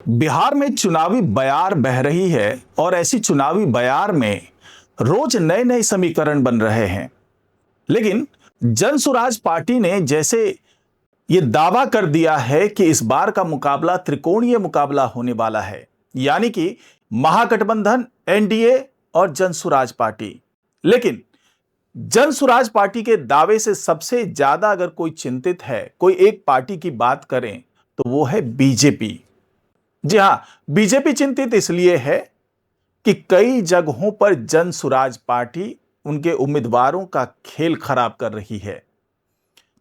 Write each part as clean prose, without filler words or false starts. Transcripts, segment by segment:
बिहार में चुनावी बयार बह रही है और ऐसी चुनावी बयार में रोज नए नए समीकरण बन रहे हैं। लेकिन जनसुराज पार्टी ने जैसे ये दावा कर दिया है कि इस बार का मुकाबला त्रिकोणीय मुकाबला होने वाला है, यानी कि महागठबंधन, एनडीए और जनसुराज पार्टी। लेकिन जनसुराज पार्टी के दावे से सबसे ज्यादा अगर कोई चिंतित है, कोई एक पार्टी की बात करें तो वो है बीजेपी। जी हां, बीजेपी चिंतित इसलिए है कि कई जगहों पर जनसुराज पार्टी उनके उम्मीदवारों का खेल खराब कर रही है।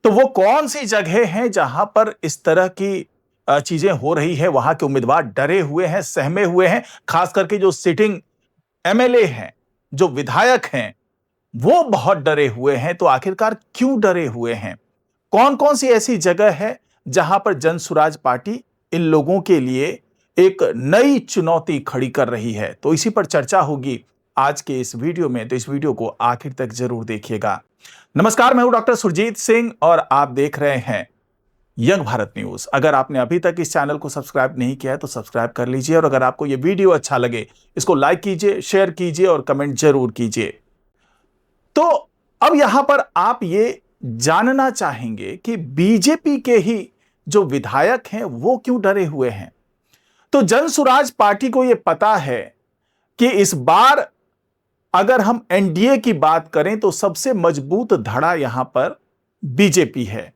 तो वो कौन सी जगह हैं जहां पर इस तरह की चीजें हो रही है, वहां के उम्मीदवार डरे हुए हैं, सहमे हुए हैं, खास करके जो सिटिंग एमएलए हैं, जो विधायक हैं, वो बहुत डरे हुए हैं। तो आखिरकार क्यों डरे हुए हैं? कौन कौन सी ऐसी जगह है जहां पर जनसुराज पार्टी इन लोगों के लिए एक नई चुनौती खड़ी कर रही है? तो इसी पर चर्चा होगी आज के इस वीडियो में, तो इस वीडियो को आखिर तक जरूर देखिएगा। नमस्कार, मैं हूं डॉक्टर सुरजीत सिंह और आप देख रहे हैं यंग भारत न्यूज। अगर आपने अभी तक इस चैनल को सब्सक्राइब नहीं किया है तो सब्सक्राइब कर लीजिए, और अगर आपको यह वीडियो अच्छा लगे इसको लाइक कीजिए, शेयर कीजिए और कमेंट जरूर कीजिए। तो अब यहां पर आप ये जानना चाहेंगे कि बीजेपी के ही जो विधायक हैं वो क्यों डरे हुए हैं। तो जनसुराज पार्टी को यह पता है कि इस बार अगर हम एनडीए की बात करें तो सबसे मजबूत धड़ा यहां पर बीजेपी है।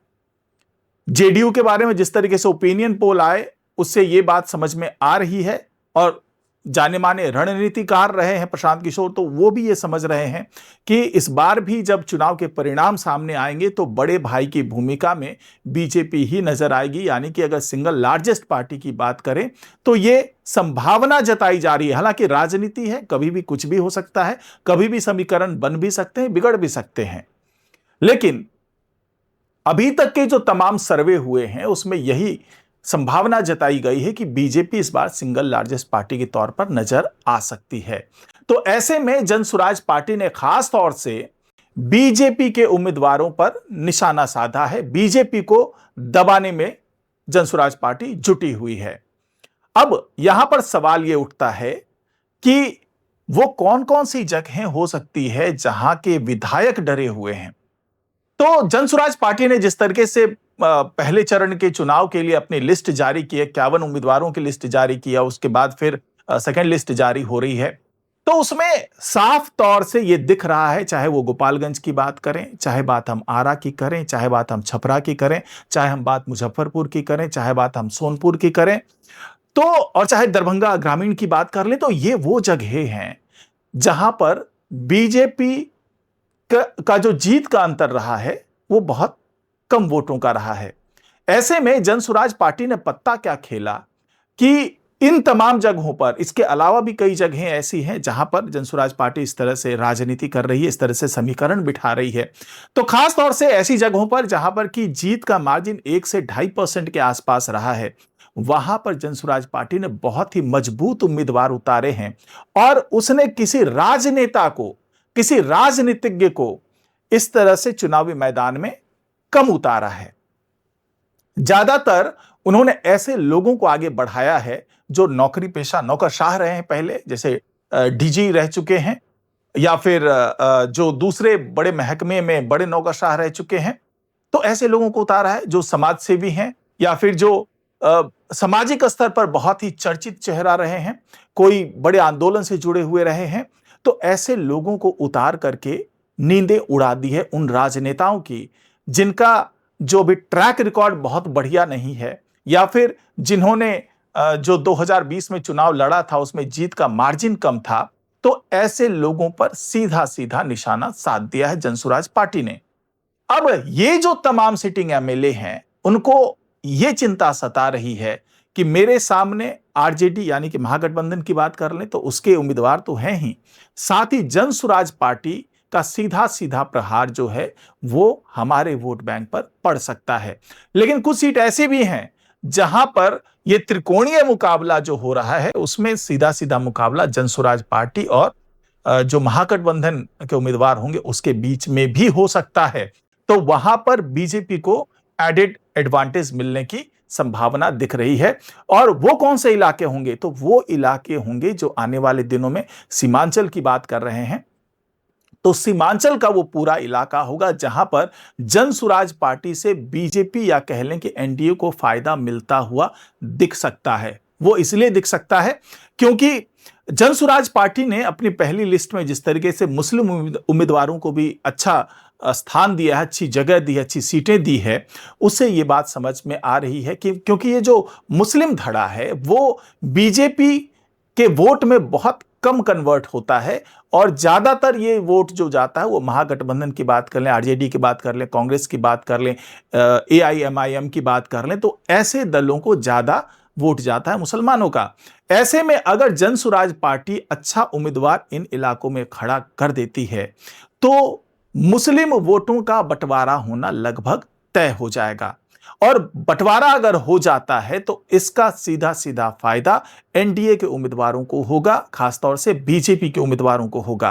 जेडीयू के बारे में जिस तरीके से ओपिनियन पोल आए उससे यह बात समझ में आ रही है, और जाने माने रणनीतिकार रहे हैं प्रशांत किशोर, तो वो भी ये समझ रहे हैं कि इस बार भी जब चुनाव के परिणाम सामने आएंगे तो बड़े भाई की भूमिका में बीजेपी ही नजर आएगी। यानी कि अगर सिंगल लार्जेस्ट पार्टी की बात करें तो ये संभावना जताई जा रही है। हालांकि राजनीति है, कभी भी कुछ भी हो सकता है, कभी भी समीकरण बन भी सकते हैं, बिगड़ भी सकते हैं। लेकिन अभी तक के जो तमाम सर्वे हुए हैं उसमें यही संभावना जताई गई है कि बीजेपी इस बार सिंगल लार्जेस्ट पार्टी के तौर पर नजर आ सकती है। तो ऐसे में जनसुराज पार्टी ने खास तौर से बीजेपी के उम्मीदवारों पर निशाना साधा है। बीजेपी को दबाने में जनसुराज पार्टी जुटी हुई है। अब यहां पर सवाल यह उठता है कि वो कौन कौन सी जगहें हो सकती है जहां के विधायक डरे हुए हैं। तो जनसुराज पार्टी ने जिस तरीके से पहले चरण के चुनाव के लिए अपनी लिस्ट जारी की है, 51 उम्मीदवारों की लिस्ट जारी किया, उसके बाद फिर सेकंड लिस्ट जारी हो रही है, तो उसमें साफ तौर से यह दिख रहा है, चाहे वो गोपालगंज की बात करें, चाहे बात हम आरा की करें, चाहे बात हम छपरा की करें, चाहे हम बात मुजफ्फरपुर की करें, चाहे बात हम सोनपुर की करें, तो और चाहे दरभंगा ग्रामीण की बात कर लें, तो ये वो जगह हैं जहां पर बीजेपी का जो जीत का अंतर रहा है वो बहुत कम वोटों का रहा है। ऐसे में जनसुराज पार्टी ने पत्ता क्या खेला कि इन तमाम जगहों पर, इसके अलावा भी कई जगहें ऐसी हैं जहां पर जनसुराज पार्टी इस तरह से राजनीति कर रही है, इस तरह से समीकरण बिठा रही है। तो खास तौर से ऐसी जगहों पर जहां पर की जीत का मार्जिन 1 से 2.5% के आसपास रहा है, वहां पर जनसुराज पार्टी ने बहुत ही मजबूत उम्मीदवार उतारे हैं, और उसने किसी राजनेता को, किसी राजनीतिज्ञ को इस तरह से चुनावी मैदान में कम उतारा है। ज्यादातर उन्होंने ऐसे लोगों को आगे बढ़ाया है जो नौकरी पेशा नौकरशाह रहे हैं पहले, जैसे डीजी रह चुके हैं, या फिर जो दूसरे बड़े महकमे में बड़े नौकरशाह रह चुके हैं। तो ऐसे लोगों को उतारा है जो समाज सेवी हैं, या फिर जो सामाजिक स्तर पर बहुत ही चर्चित चेहरा रहे हैं, कोई बड़े आंदोलन से जुड़े हुए रहे हैं। तो ऐसे लोगों को उतार करके नींदें उड़ा दी है उन राजनेताओं की जिनका जो भी ट्रैक रिकॉर्ड बहुत बढ़िया नहीं है, या फिर जिन्होंने जो 2020 में चुनाव लड़ा था उसमें जीत का मार्जिन कम था। तो ऐसे लोगों पर सीधा सीधा निशाना साध दिया है जनसुराज पार्टी ने। अब ये जो तमाम सिटिंग एमएलए हैं उनको ये चिंता सता रही है कि मेरे सामने आरजेडी यानी कि महागठबंधन की बात कर लें तो उसके उम्मीदवार तो हैं ही, साथ ही जनसुराज पार्टी का सीधा सीधा प्रहार जो है वो हमारे वोट बैंक पर पड़ सकता है। लेकिन कुछ सीट ऐसी भी हैं जहां पर यह त्रिकोणीय मुकाबला जो हो रहा है उसमें सीधा सीधा मुकाबला जनसुराज पार्टी और जो महागठबंधन के उम्मीदवार होंगे उसके बीच में भी हो सकता है। तो वहां पर बीजेपी को एडेड एडवांटेज मिलने की संभावना दिख रही है। और वो कौन से इलाके होंगे? तो वो इलाके होंगे जो आने वाले दिनों में सीमांचल की बात कर रहे हैं। तो सीमांचल का वो पूरा इलाका होगा जहां पर जनसुराज पार्टी से बीजेपी या कह लें कि एनडीए को फायदा मिलता हुआ दिख सकता है। वो इसलिए दिख सकता है क्योंकि जनसुराज पार्टी ने अपनी पहली लिस्ट में जिस तरीके से मुस्लिम उम्मीदवारों को भी अच्छा स्थान दिया है, अच्छी जगह दी है, अच्छी सीटें दी है, उससे ये बात समझ में आ रही है कि क्योंकि ये जो मुस्लिम धड़ा है वो बीजेपी के वोट में बहुत कम कन्वर्ट होता है और ज्यादातर ये वोट जो जाता है वो महागठबंधन की बात कर लें, आरजेडी की बात कर लें, कांग्रेस की बात कर लें, एआईएमआईएम की बात कर लें, तो ऐसे दलों को ज्यादा वोट जाता है मुसलमानों का। ऐसे में अगर जनसुराज पार्टी अच्छा उम्मीदवार इन इलाकों में खड़ा कर देती है तो मुस्लिम वोटों का बंटवारा होना लगभग तय हो जाएगा। और बंटवारा अगर हो जाता है तो इसका सीधा सीधा फायदा एनडीए के उम्मीदवारों को होगा, खासतौर से बीजेपी के उम्मीदवारों को होगा।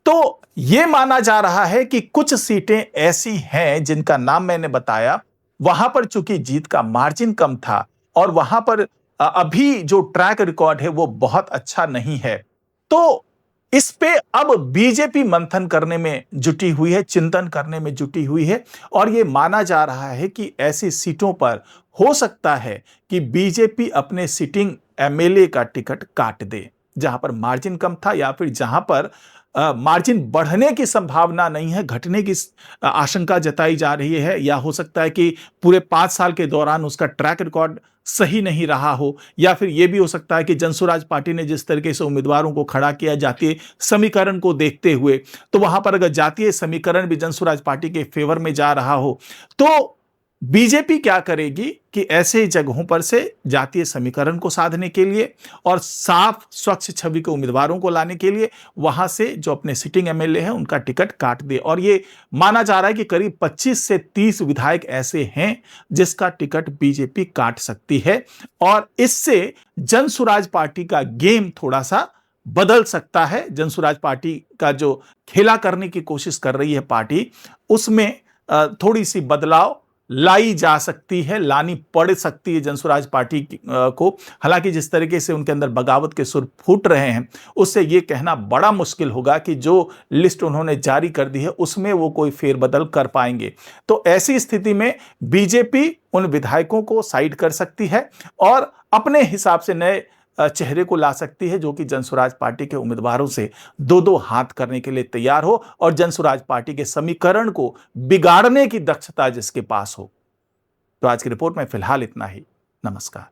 तो यह माना जा रहा है कि कुछ सीटें ऐसी हैं जिनका नाम मैंने बताया, वहां पर चूंकि जीत का मार्जिन कम था और वहां पर अभी जो ट्रैक रिकॉर्ड है वो बहुत अच्छा नहीं है, तो इस पे अब बीजेपी मंथन करने में जुटी हुई है, चिंतन करने में जुटी हुई है। और यह माना जा रहा है कि ऐसी सीटों पर हो सकता है कि बीजेपी अपने सिटिंग एमएलए का टिकट काट दे, जहां पर मार्जिन कम था या फिर जहां पर मार्जिन बढ़ने की संभावना नहीं है, घटने की आशंका जताई जा रही है, या हो सकता है कि पूरे 5 साल के दौरान उसका ट्रैक रिकॉर्ड सही नहीं रहा हो, या फिर यह भी हो सकता है कि जनसुराज पार्टी ने जिस तरीके से उम्मीदवारों को खड़ा किया जातीय समीकरण को देखते हुए, तो वहां पर अगर जातीय समीकरण भी जनसुराज पार्टी के फेवर में जा रहा हो तो बीजेपी क्या करेगी कि ऐसे जगहों पर से जातीय समीकरण को साधने के लिए और साफ स्वच्छ छवि के उम्मीदवारों को लाने के लिए वहां से जो अपने सिटिंग एमएलए हैं उनका टिकट काट दे। और ये माना जा रहा है कि करीब 25 से 30 विधायक ऐसे हैं जिसका टिकट बीजेपी काट सकती है और इससे जनसुराज पार्टी का गेम थोड़ा सा बदल सकता है। जनसुराज पार्टी का जो खेला करने की कोशिश कर रही है पार्टी, उसमें थोड़ी सी बदलाव लाई जा सकती है, लानी पड़ सकती है जनसुराज पार्टी को। हालांकि जिस तरीके से उनके अंदर बगावत के सुर फूट रहे हैं उससे यह कहना बड़ा मुश्किल होगा कि जो लिस्ट उन्होंने जारी कर दी है उसमें वो कोई फेरबदल कर पाएंगे। तो ऐसी स्थिति में बीजेपी उन विधायकों को साइड कर सकती है और अपने हिसाब से नए चेहरे को ला सकती है जो कि जनसुराज पार्टी के उम्मीदवारों से दो दो हाथ करने के लिए तैयार हो और जनसुराज पार्टी के समीकरण को बिगाड़ने की दक्षता जिसके पास हो। तो आज की रिपोर्ट में फिलहाल इतना ही। नमस्कार।